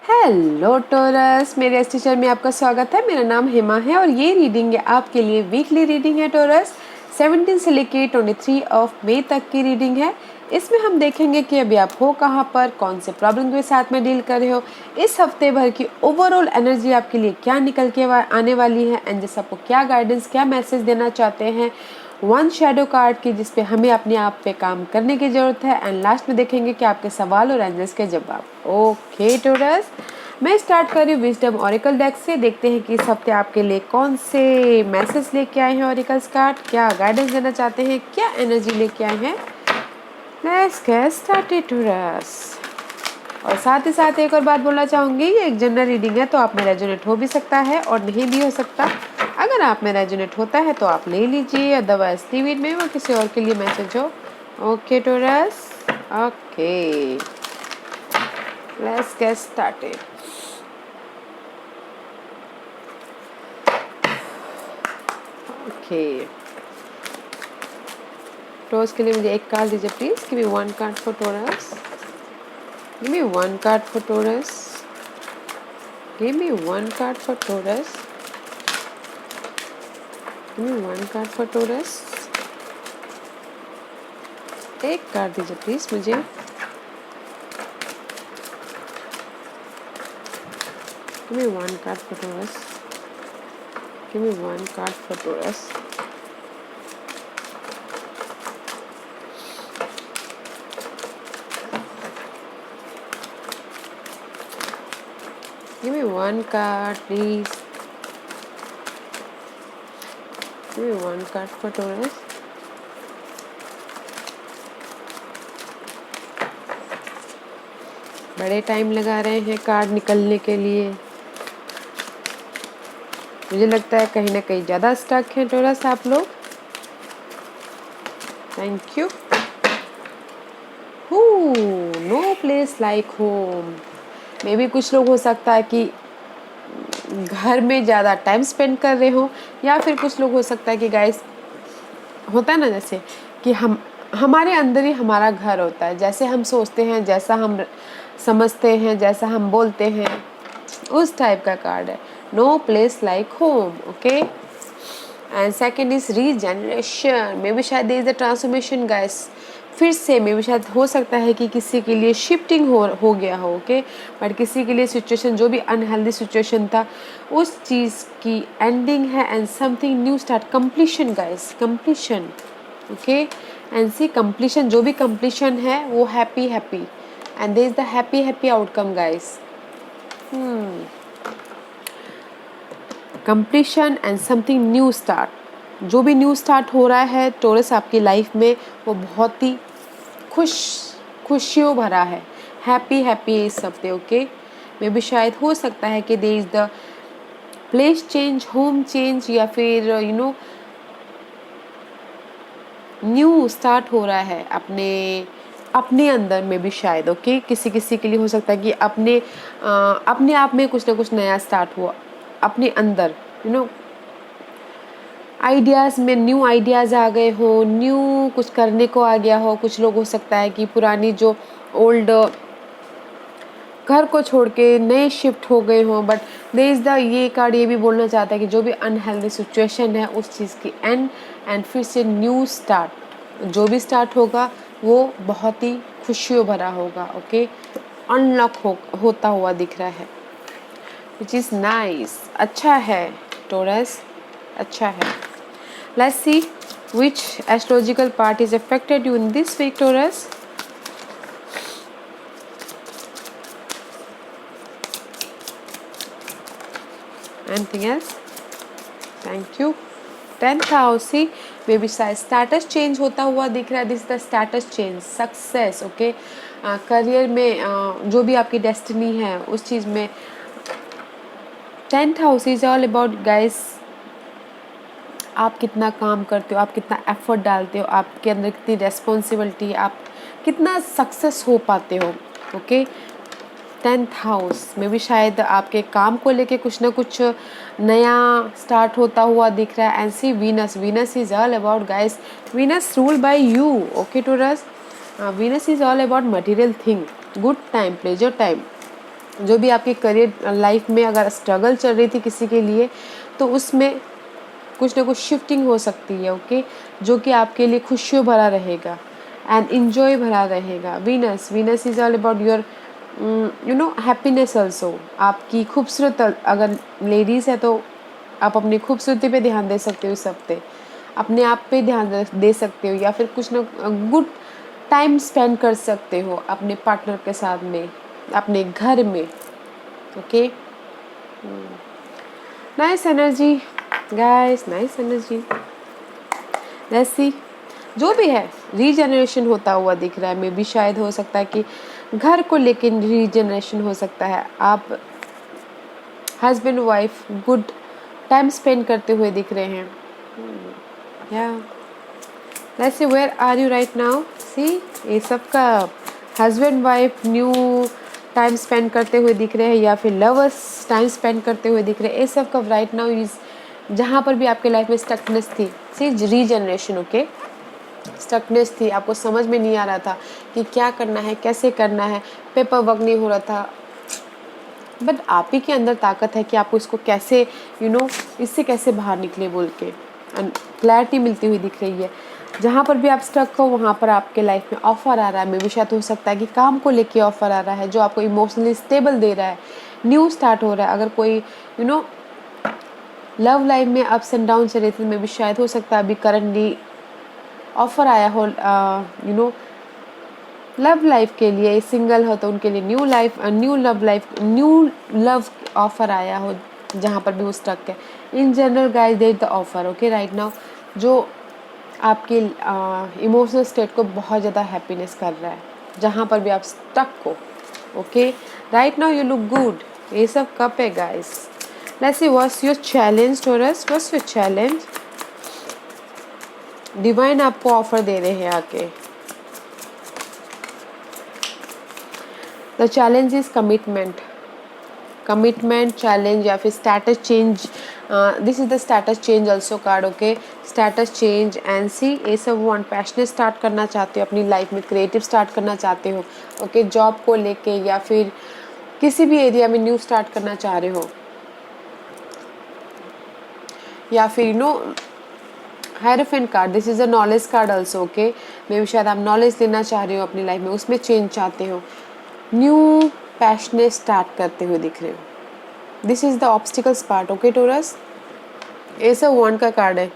Hello torus, मेरे इस teacher में आपका स्वागत है। मेरा नाम हेमा है और ये रीडिंग है आपके लिए वीकली रीडिंग है टोरस। 17 से लेके 23 ऑफ मई तक की रीडिंग है। इसमें हम देखेंगे कि अभी आप हो कहाँ पर, कौन से प्रॉब्लम के साथ में डील कर रहे हो, इस हफ्ते भर की ओवरऑल एनर्जी आपके लिए क्या निकल के आने वाली है एंड जैसे आपको क्या गाइडेंस, क्या मैसेज देना चाहते हैं वन शेडो कार्ड की, जिसपे हमें अपने आप पे काम करने की जरूरत है। एंड लास्ट में देखेंगे कि आपके सवाल और एंजल्स के जवाब। ओके टोरस, मैं स्टार्ट कर रही हूँ विजडम ऑरिकल डेक से। देखते हैं कि इस हफ्ते आपके लिए कौन से मैसेज लेके आए हैं ऑरिकल्स कार्ड, क्या गाइडेंस देना चाहते हैं, क्या एनर्जी लेके आए हैं। Let's get started Taurus. और साथ ही साथ एक और बात बोलना चाहूँगी, ये एक जनरल रीडिंग है तो आप में रेजोनेट हो भी सकता है और नहीं भी हो सकता। अगर आप में रेजोनेट होता है तो आप ले लीजिए, अदरवाइज लीव इट में, वो किसी और के लिए मैसेज हो। Okay Taurus, okay let's get started. Okay Taurus के लिए मुझे एक कार्ड दीजिए please. Give me one card for Taurus. Give me one card for Taurus. Give me one card for Taurus. Give me one card for Taurus. एक card दीजिए please मुझे। Give me one card for Taurus. Give me one card for Taurus. Give me one card, please. Give me one card for Taurus. बड़े time लगा रहे हैं card निकलने के लिए। मुझे लगता है कहीं ना कहीं ज़्यादा स्टक हैं टोरस आप लोग। Thank you. No place like home. Maybe कुछ लोग हो सकता है कि घर में ज़्यादा टाइम स्पेंड कर रहे हो, या फिर कुछ लोग हो सकता है कि गाइस होता है ना, जैसे कि हमारे अंदर ही हमारा घर होता है। जैसे हम सोचते हैं, जैसा हम समझते हैं, जैसा हम बोलते हैं, उस टाइप का कार्ड है। No place like home. Okay and second is regeneration. Maybe शायद there is a transformation guys. फिर से मे भी शायद हो सकता है कि किसी के लिए शिफ्टिंग हो गया हो। ओके बट किसी के लिए सिचुएशन, जो भी अनहेल्दी सिचुएशन था, उस चीज़ की एंडिंग है and something new start. Completion guys, completion. Okay and see completion, जो भी कंप्लीशन है वो happy happy and there is the happy happy outcome guys. Completion and something new start. जो भी न्यू स्टार्ट हो रहा है टोरस आपकी लाइफ में, वो बहुत ही खुशियों भरा है। हैप्पी हैप्पी है इस हफ्ते। ओके मे भी शायद हो सकता है कि there is the place change, home change, या फिर न्यू स्टार्ट हो रहा है अपने अंदर में भी शायद। ओके किसी किसी के लिए हो सकता है कि अपने आप में कुछ ना कुछ नया स्टार्ट हुआ अपने अंदर। आइडियाज़ में न्यू आइडियाज़ आ गए हो, न्यू कुछ करने को आ गया हो। कुछ लोग हो सकता है कि पुरानी जो ओल्ड घर को छोड़ के नए शिफ्ट हो गए हों। बट देयर इज़ द, ये कार्ड ये भी बोलना चाहता है कि जो भी अनहेल्दी सिचुएशन है उस चीज़ की एंड फिर से न्यू स्टार्ट। जो भी स्टार्ट होगा वो बहुत ही खुशियों भरा होगा। ओके अनलॉक होता हुआ दिख रहा है, विच इज़ नाइस। अच्छा है टोरस, अच्छा है। Let's see which astrological part is affected you in this week, Taurus. Anything else? Thank you. 10th house, see, maybe status change होता हुआ दिख रहा है। This is the status change, success. Okay, career में जो भी आपकी डेस्टिनी है उस चीज़ में 10th house is all about guys, आप कितना काम करते हो, आप कितना एफर्ट डालते हो, आपके अंदर कितनी रेस्पॉन्सिबिलिटी, आप कितना सक्सेस हो पाते हो। ओके 10th हाउस में भी शायद आपके काम को लेके कुछ ना कुछ नया स्टार्ट होता हुआ दिख रहा है। And see Venus, Venus is all about guys, Venus rule by you. Okay Taurus, Venus is all about material thing, good time, pleasure time. जो भी आपकी करियर लाइफ में अगर स्ट्रगल चल रही थी किसी के लिए, तो उसमें कुछ ना कुछ शिफ्टिंग हो सकती है, ओके, जो कि आपके लिए खुशियों भरा रहेगा एंड इंजॉय भरा रहेगा। Venus Venus is all about your happiness also. आपकी खूबसूरत, अगर लेडीज़ है तो आप अपनी खूबसूरती पे ध्यान दे सकते हो इस हफ्ते, अपने आप पे ध्यान दे सकते हो, या फिर कुछ ना गुड टाइम स्पेंड कर सकते हो अपने पार्टनर के साथ में, अपने घर में, okay. Nice energy guys, nice energy. Let's see, जो भी है रीजनरेशन होता हुआ दिख रहा है। मे भी शायद हो सकता है कि घर को लेके रीजनरेशन हो सकता है। आप husband wife good time spend करते हुए दिख रहे हैं। या let's see, where are you right now. See, ये सबका husband wife new time spend करते हुए दिख रहे हैं, या फिर लवर्स टाइम स्पेंड करते हुए दिख रहे हैं। ये सब का राइट नाउ इज, जहाँ पर भी आपके लाइफ में स्टकनेस थी, सी रीजनरेशन, ओके, स्टकनेस थी, आपको समझ में नहीं आ रहा था कि क्या करना है, कैसे करना है, पेपर वर्क नहीं हो रहा था, बट आप ही के अंदर ताकत है कि आपको इसको कैसे इससे कैसे बाहर निकले बोल के, एंड क्लैरिटी मिलती हुई दिख रही है। जहाँ पर भी आप स्टक हो वहाँ पर आपके लाइफ में ऑफर आ रहा है। मे भी शायद हो सकता है कि काम को लेके ऑफर आ रहा है जो आपको इमोशनली स्टेबल दे रहा है, न्यू स्टार्ट हो रहा है। अगर कोई लव लाइफ में अप्स एंड डाउन से रहते, में भी शायद हो सकता है अभी करंटली ऑफर आया हो लव लाइफ के लिए। सिंगल हो तो उनके लिए न्यू लव ऑफर आया हो, जहाँ पर भी वो स्टक है। In general guys there the offer, okay, right now, जो आपके इमोशनल स्टेट को बहुत ज़्यादा हैप्पीनेस कर रहा है, जहाँ पर भी आप स्टक हो, okay, right now you look good. ये सब कब है guys. Let's see, what's your challenge Taurus, what's your challenge. Divine आपको ऑफर दे रहे हैं आके। The challenge is commitment challenge, या फिर status change. This is the status change also card, okay, status change and see, ये सब वो अनपैशनेट स्टार्ट करना चाहते हो अपनी लाइफ में, क्रिएटिव स्टार्ट करना चाहते हो, ओके, जॉब को लेके या फिर किसी भी एरिया में न्यू स्टार्ट करना चाह रहे हो, या फिर hierophant card, this is a knowledge card also, okay, maybe शायद आप नॉलेज लेना चाह रहे हो अपनी लाइफ में, उसमें चेंज चाहते हो, न्यू पैशनेट स्टार्ट करते हुए दिख रहे हो। This is the obstacles part, okay Taurus. ये सब वॉन्ड का कार्ड है,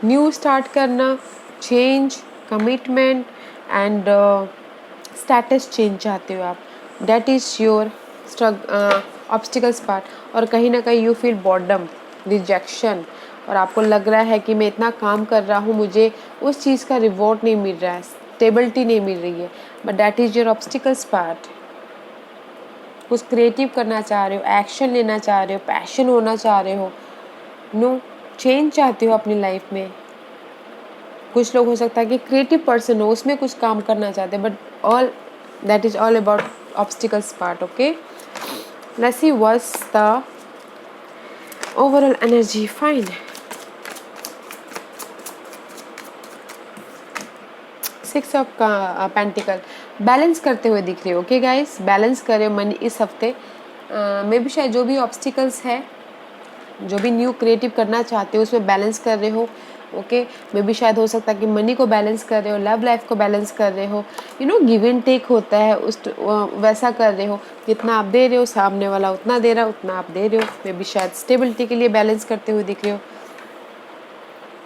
न्यू स्टार्ट करना, change, commitment and status change चाहते हो आप। That is your obstacles part. और कहीं ना कहीं यू फील बॉर्डम, रिजेक्शन, और आपको लग रहा है कि मैं इतना काम कर रहा हूँ, मुझे उस चीज़ का रिवॉर्ड नहीं मिल रहा है, स्टेबिलिटी नहीं मिल रही है, but that is your obstacles part. कुछ क्रिएटिव करना चाह रहे हो, एक्शन लेना चाह रहे हो, पैशन होना चाह रहे हो, चेंज चाहते हो अपनी लाइफ में। कुछ लोग हो सकता है कि क्रिएटिव पर्सन हो, उसमें कुछ काम करना चाहते हैं, but all that is all about obstacles part, okay. Let's see what's the overall energy. Fine, six of pentacle, balance करते हुए दिख रहे हो, ओके गाइस, बैलेंस करे मनी इस हफ्ते में भी। शायद जो भी ऑब्स्टिकल्स है, जो भी न्यू क्रिएटिव करना चाहते हो, उसमें बैलेंस कर रहे हो, ओके। मे भी शायद हो सकता है कि मनी को बैलेंस कर रहे हो, लव लाइफ को बैलेंस कर रहे हो, गिव एंड टेक होता है, उस वैसा कर रहे हो। जितना आप दे रहे हो, सामने वाला उतना दे रहा है, उतना आप दे रहे हो। मे भी शायद स्टेबिलिटी के लिए बैलेंस करते हुए दिख रहे हो,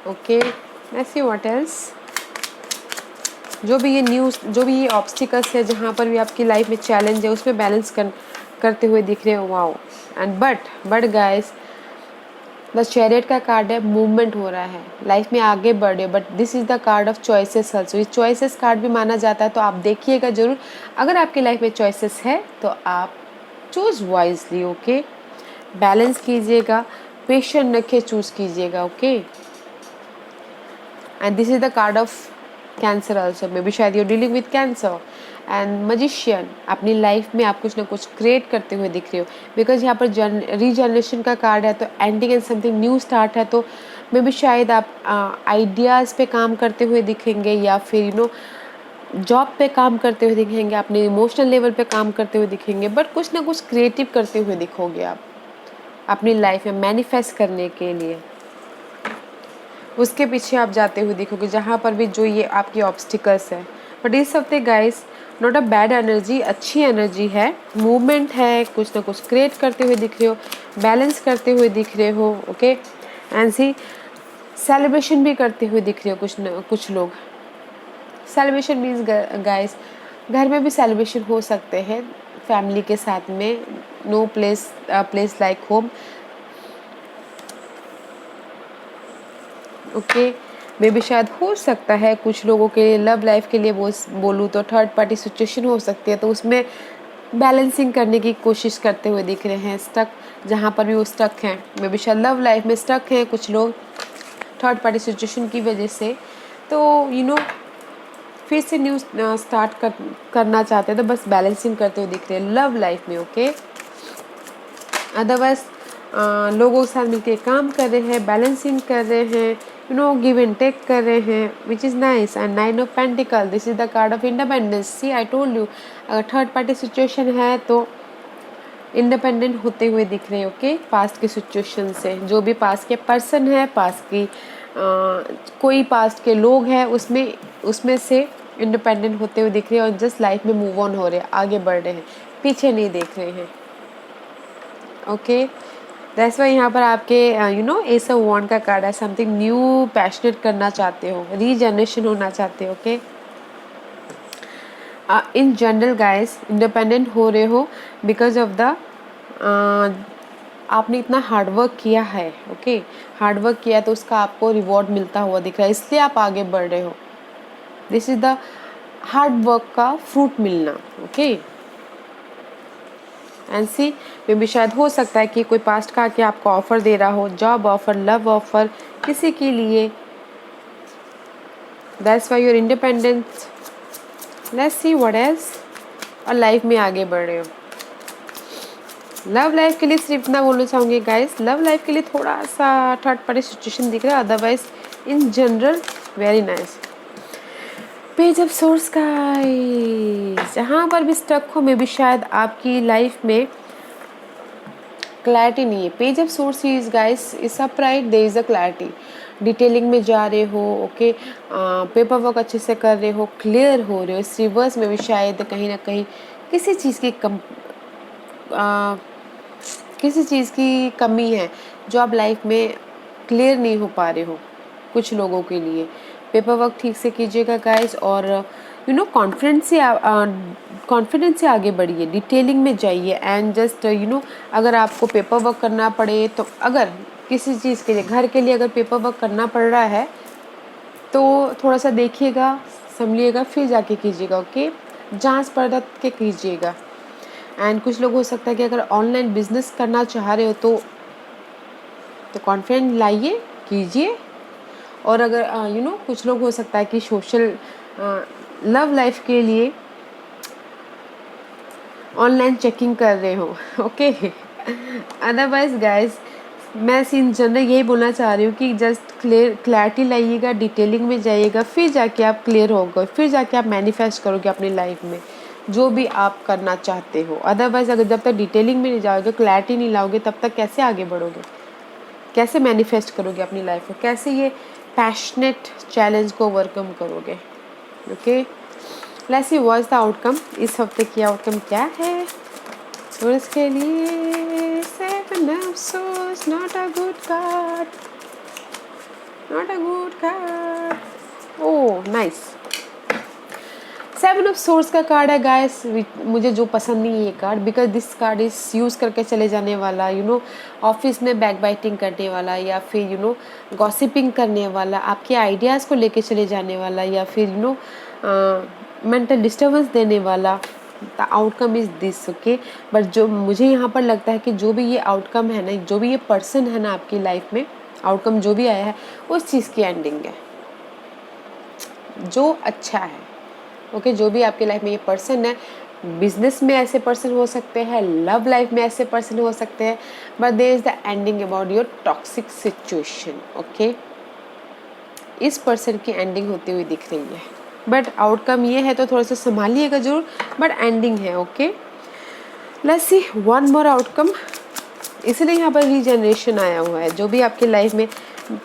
okay. Let's see what else. जो भी ये ऑब्स्टिकल्स है, जहाँ पर भी आपकी लाइफ में चैलेंज है, उसमें बैलेंस करते हुए दिख रहे हो। Wow, and but guys, the chariot का कार्ड है, मूवमेंट हो रहा है, लाइफ में आगे बढ़े, but this is the card of choices also. ये चॉइसेस कार्ड भी माना जाता है, तो आप देखिएगा जरूर। अगर आपकी लाइफ में चॉइसेस है तो आप चूज वाइजली, ओके, बैलेंस कीजिएगा, पेशेंट रखे चूज कीजिएगा, okay. And this is the card of cancer also, maybe शायद you dealing with cancer. And magician, अपनी लाइफ में आप कुछ ना कुछ क्रिएट करते हुए दिख रहे हो, बिकॉज यहाँ पर रीजनरेशन का कार्ड है, तो ending and something new start है, तो मे बी शायद आप आइडियाज़ पे काम करते हुए दिखेंगे, या फिर जॉब पे काम करते हुए दिखेंगे, अपने इमोशनल लेवल पे काम करते हुए दिखेंगे, बट कुछ ना कुछ क्रिएटिव करते हुए दिखोगे आप अपनी लाइफ में मैनिफेस्ट करने के लिए। उसके पीछे आप जाते हुए दिखोगे जहाँ पर भी जो ये आपकी ऑब्स्टिकल्स है। बट इस हफ्ते guys not a bad energy, अच्छी एनर्जी है, मूवमेंट है, कुछ ना कुछ क्रिएट करते हुए दिख रहे हो, बैलेंस करते हुए दिख रहे हो, ओके। एंड सी सेलिब्रेशन भी करते हुए दिख रहे हो कुछ लोग। सेलिब्रेशन मीन्स गाइस घर में भी सेलिब्रेशन हो सकते हैं फैमिली के साथ में, no place like home, okay. Maybe शायद हो सकता है कुछ लोगों के लिए लव लाइफ के लिए बोलूँ तो थर्ड पार्टी सिचुएशन हो सकती है, तो उसमें बैलेंसिंग करने की कोशिश करते हुए दिख रहे हैं, स्टक जहाँ पर भी वो स्टक हैं। मे भी शायद लव लाइफ में स्टक हैं कुछ लोग थर्ड पार्टी सिचुएशन की वजह से, तो फिर से न्यू स्टार्ट करना चाहते हैं, तो बस बैलेंसिंग करते हुए दिख रहे हैं लव लाइफ में, ओके। अदरवाइज लोगों के साथ मिलकर काम कर रहे हैं, बैलेंसिंग कर रहे हैं, गिव एंड टेक कर रहे हैं, which is nice. And 9 of pentacle, this is the card of independence. See I told you, अगर थर्ड पार्टी सिचुएशन है तो इंडिपेंडेंट होते हुए दिख रहे हैं, ओके। पास्ट की सिचुएशन से जो भी पास्ट के पर्सन है, पास्ट की कोई पास्ट के लोग हैं, उसमें से इंडिपेंडेंट होते हुए दिख रहे हैं और जस्ट लाइफ में मूव ऑन हो रहे हैं, आगे बढ़ रहे हैं, पीछे नहीं देख रहे हैं, ओके। दैट्स वाई यहाँ पर आपके एस ऑफ वॉन्ड का कार्ड है, समथिंग न्यू पैशनेट करना चाहते हो, रीजनरेशन होना चाहते हो, ओके। इन जनरल गाइस इंडिपेंडेंट हो रहे हो बिकॉज ऑफ द आपने इतना हार्डवर्क किया है, ओके। हार्डवर्क किया तो उसका आपको रिवॉर्ड मिलता हुआ दिख रहा है, इसलिए आप आगे बढ़ रहे हो। This is the hard work का फ्रूट मिलना, ओके। एंड सी मे भी शायद हो सकता है कि कोई पास्ट का आके आपको ऑफर दे रहा हो, जॉब ऑफर, लव ऑफर किसी के लिए। That's why you're independence. Let's see what else. और लाइफ में आगे बढ़ रहे हो। लव लाइफ के लिए सिर्फ इतना बोलना चाहूँगी गाइस, लव लाइफ के लिए थोड़ा सा थर्ड पार्टी सिचुएशन दिख रहा है, otherwise in general very nice. Page of source guys, जहाँ पर भी स्टक हो, मे भी शायद आपकी लाइफ में क्लैरिटी नहीं है। Page of swords is guys is upright, there is a clarity, detailing में जा रहे हो, ओके। पेपर वर्क अच्छे से कर रहे हो, क्लियर हो रहे हो। इस रिवर्स में भी शायद कहीं ना कहीं किसी चीज़ की कमी है जो आप लाइफ में क्लियर नहीं हो पा रहे हो। कुछ लोगों के लिए पेपर वर्क ठीक से कीजिएगा गाइस, और कॉन्फिडेंस से आगे बढ़िए, डिटेलिंग में जाइए। एंड जस्ट अगर आपको पेपर वर्क करना पड़े, तो अगर किसी चीज़ के लिए, घर के लिए अगर पेपर वर्क करना पड़ रहा है तो थोड़ा सा देखिएगा, संभलिएगा, फिर जाके कीजिएगा, ओके। जांच पड़ताल के कीजिएगा। एंड कुछ लोग हो सकता है कि अगर ऑनलाइन बिजनेस करना चाह रहे हो तो कॉन्फिडेंस लाइए, कीजिए। और अगर कुछ लोग हो सकता है कि सोशल लव लाइफ के लिए ऑनलाइन चेकिंग कर रहे हो, ओके। अदरवाइज गाइस मैं इन जनरल यही बोलना चाह रही हूँ कि जस्ट क्लैरिटी लाइएगा, डिटेलिंग में जाइएगा, फिर जाके आप क्लियर होगा, फिर जाके आप मैनिफेस्ट करोगे अपनी लाइफ में जो भी आप करना चाहते हो। अदरवाइज अगर जब तक डिटेलिंग में नहीं जाओगे, क्लैरिटी नहीं लाओगे, तब तक कैसे आगे बढ़ोगे, कैसे मैनिफेस्ट करोगे अपनी लाइफ को, कैसे ये पैशनेट चैलेंज को ओवरकम करोगे, okay. Let's see what is the outcome. इस हफ्ते की आउटकम क्या है और इसके लिए seven of swords, not a good card, not a good card. Oh nice, seven of source का कार्ड है गाइस। मुझे जो पसंद नहीं है ये card, because this card is use करके चले जाने वाला, ऑफिस में बैक बाइटिंग करने वाला, या फिर गॉसिपिंग करने वाला, आपके आइडियाज़ को लेके चले जाने वाला, या फिर मेंटल डिस्टर्बेंस देने वाला। The outcome is this, okay. But जो मुझे यहाँ पर लगता है कि जो भी ये आउटकम है ना, जो भी ये पर्सन है ना आपकी लाइफ में, आउटकम जो भी आया है उस चीज़ की एंडिंग है जो अच्छा है, ओके। जो भी आपकी लाइफ में ये पर्सन है, बिजनेस में ऐसे पर्सन हो सकते हैं, लव लाइफ में ऐसे पर्सन हो सकते हैं, but there is the ending about your toxic situation, okay. इस पर्सन की एंडिंग होती हुई दिख रही है, बट आउटकम ये है तो थोड़ा सा संभालिएगा जरूर, बट एंडिंग है। Okay, let's see one more outcome. इसलिए यहाँ पर रीजनरेशन आया हुआ है। जो भी आपकी लाइफ में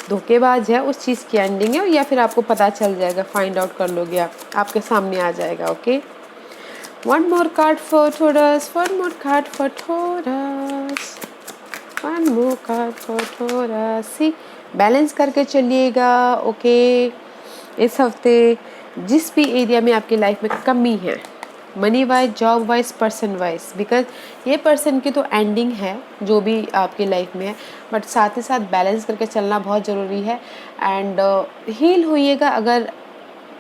धोखेबाज है उस चीज़ की एंडिंग है, या फिर आपको पता चल जाएगा, फाइंड आउट कर लोगे आप, आपके सामने आ जाएगा। Okay, one more card for Taurus, one more card for Taurus, one more card for Taurus. See, balance करके चलिएगा। ओके, इस हफ्ते जिस भी एरिया में आपकी लाइफ में कमी है, money wise, job wise, person wise, because ये पर्सन की तो एंडिंग है जो भी आपकी लाइफ में है, बट साथ ही साथ बैलेंस करके चलना बहुत ज़रूरी है। एंड हील होइएगा अगर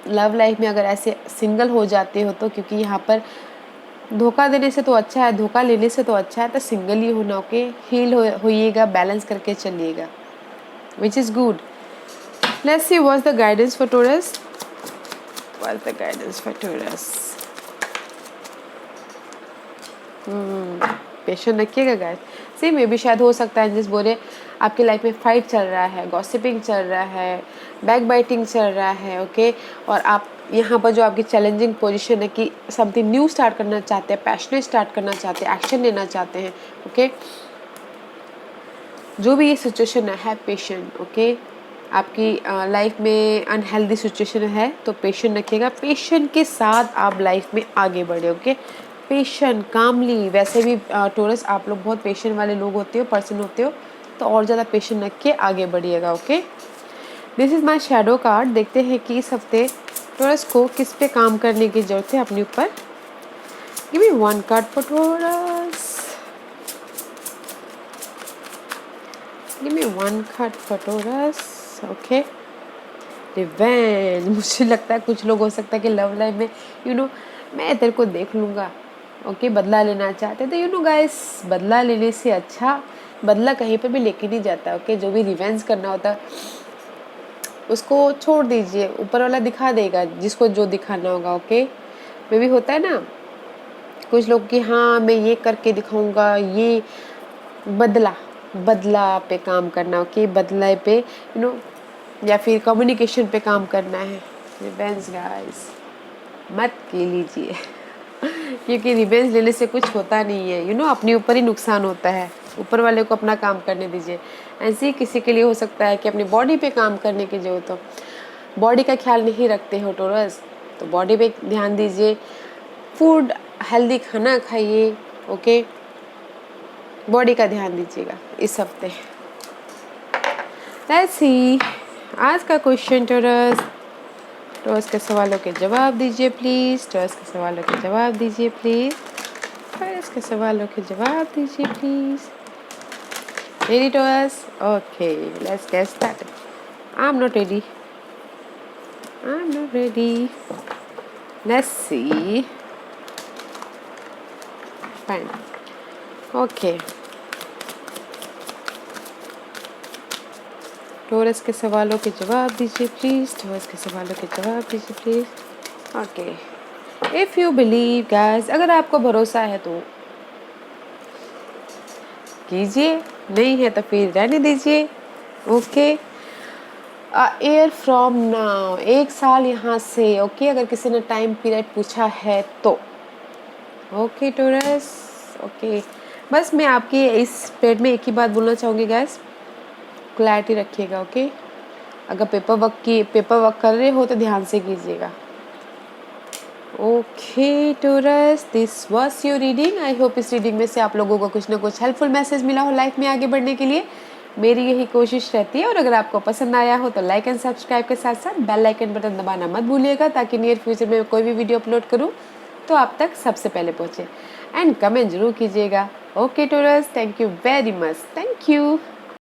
लव लाइफ में अगर ऐसे सिंगल हो जाते हो तो, क्योंकि यहाँ पर धोखा देने से तो अच्छा है, धोखा लेने से तो अच्छा है तो सिंगल ही होना। ओके, हील होइएगा, बैलेंस करके चलिएगा, which is good. Let's see what's the guidance for taurus, what's the guidance for taurus. Patient रखिएगा गाइस। सी मे भी शायद हो सकता है जिस बोले आपकी लाइफ में फाइट चल रहा है, गॉसिपिंग चल रहा है, बैक बाइटिंग चल रहा है। ओके, और आप यहाँ पर जो आपकी चैलेंजिंग पोजीशन है कि समथिंग न्यू स्टार्ट करना चाहते हैं, पैशनेट स्टार्ट करना चाहते हैं, एक्शन लेना चाहते हैं। ओके, जो भी ये सिचुएशन है पेशेंट। ओके, आपकी लाइफ में अनहेल्दी सिचुएशन है तो पेशेंट रखिएगा, पेशेंट के साथ आप लाइफ में आगे बढ़े। ओके, पेशेंट, कामली। वैसे भी टॉरस आप लोग बहुत पेशेंट वाले लोग होते हो, पर्सन होते हो, तो और ज़्यादा पेशेंट रख के आगे बढ़िएगा। Okay, this is my shadow card. देखते हैं कि इस हफ्ते टॉरस को किस पे काम करने की ज़रूरत है अपने ऊपर। Give me one card for taurus, give me one card for taurus. Okay, revenge. मुझे लगता है कुछ लोग हो सकता है कि लव लाइफ में मैं तेरे को देख लूँगा। ओके, बदला लेना चाहते तो गाइस, बदला लेने से अच्छा बदला कहीं पे भी लेके नहीं जाता। ओके, जो भी रिवेंज करना होता है उसको छोड़ दीजिए, ऊपर वाला दिखा देगा जिसको जो दिखाना होगा। ओके, मे भी होता है ना कुछ लोग कि हाँ मैं ये करके दिखाऊंगा, ये बदला पे काम करना। ओके, बदला पे या फिर कम्युनिकेशन पे काम करना है। रिवेंज गाइस मत के लीजिए क्योंकि रिवेंज लेने से कुछ होता नहीं है। अपने ऊपर ही नुकसान होता है। ऊपर वाले को अपना काम करने दीजिए। ऐसे ही किसी के लिए हो सकता है कि अपनी बॉडी पे काम करने की जरूरत हो, बॉडी का ख्याल नहीं रखते हो टॉरस, तो बॉडी पे ध्यान दीजिए, फूड हेल्दी खाना खाइए। ओके, बॉडी का ध्यान दीजिएगा इस हफ्ते। लेट्स सी आज का क्वेश्चन टॉरस। टॉरस के सवालों के जवाब दीजिए प्लीज़, टॉरस के सवालों के जवाब दीजिए प्लीज़, टॉरस के सवालों के जवाब दीजिए please. Ready taurus? Okay, let's get started. I'm not ready. I'm not ready. Let's see. Fine. Okay. Taurus के सवालों के जवाब दीजिए प्लीज़, टॉरस के सवालों के जवाब दीजिए please. Okay, if you believe guys, अगर आपको भरोसा है तो कीजिए, नहीं है तो फिर रहने दीजिए। ओके, ईयर फ्रॉम नाउ, 1 साल यहाँ से। ओके, अगर किसी ने टाइम पीरियड पूछा है तो। ओके टॉरस, ओके, बस मैं आपकी इस पेड में एक ही बात बोलना चाहूँगी गाइस, क्लैरिटी रखिएगा। ओके, अगर पेपर वर्क कर रहे हो तो ध्यान से कीजिएगा। Okay taurus, this was your reading. I hope इस रीडिंग में से आप लोगों को कुछ ना कुछ हेल्पफुल मैसेज मिला हो लाइफ में आगे बढ़ने के लिए। मेरी यही कोशिश रहती है। और अगर आपको पसंद आया हो तो लाइक एंड सब्सक्राइब के साथ साथ बेल आइकन बटन दबाना मत भूलिएगा, ताकि नियर फ्यूचर में कोई भी वीडियो अपलोड करूँ तो आप तक सबसे पहले पहुँचे। एंड कमेंट जरूर कीजिएगा। Okay taurus, thank you very much, thank you.